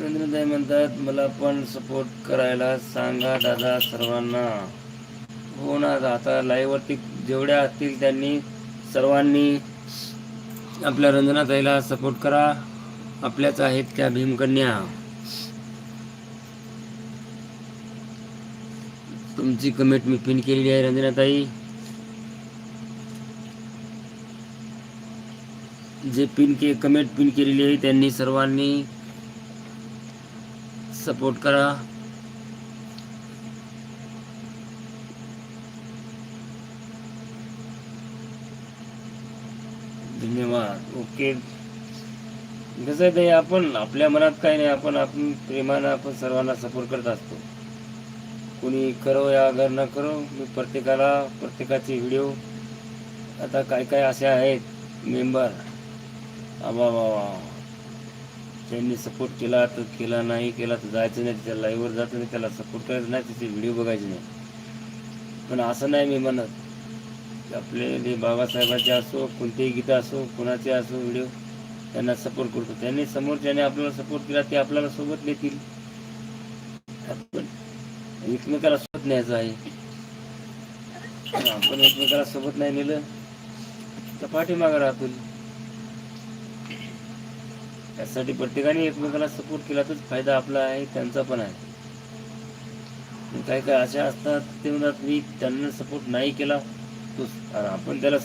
रंजनाताई म्हणतात मला पण सपोर्ट करायला सांगा दादा सर्वांना. हो ना, आता लाईव्हवरती जेवढ्या असतील त्यांनी सर्वांनी आपल्या रंजनाताईला सपोर्ट करा. आपल्याच आहेत त्या भीमकन्या. तुमची कमेंट मी पिन केलेली आहे रंजनाताई. जे कमेंट पिन केलेली आहे त्यांनी सर्वांनी सपोर्ट करा. धन्यवाद. ओके. कसं आहे ते, आपण आपल्या मनात काही नाही, आपण प्रेमानं आपण सर्वांना सपोर्ट करत असतो. कोणी करो या अगर न करो, मी प्रत्येकाचे व्हिडिओ, आता काय काय असे आहेत मेंबर, वा त्यांनी सपोर्ट केला तर केला, नाही केला तर जायचं नाही, त्याच्या लाईव्हवर जायचं नाही, त्याला सपोर्ट करायचं नाही, त्याचे व्हिडिओ बघायचे नाही. पण असं नाही मी म्हणत, आपले बाबासाहेबांचे असो, कोणतेही गीता असो, कोणाचे असो व्हिडिओ, त्यांना सपोर्ट करतो. त्यांनी समोरच्याने आपल्याला सपोर्ट केला, ते आपल्याला सोबत नेतील. आपण एकमेकाला सोबत न्यायचं आहे. आपण एकमेकाला सोबत नाही नेलं तर पाठीमागं राहतो. त्यासाठी प्रत्येकाने एकमेकाला सपोर्ट केला तर फायदा आपला आहे, त्यांचा पण आहे. काही काय अशा असतात ते म्हणतात मी त्यांना सपोर्ट नाही केला तो, आपण त्याला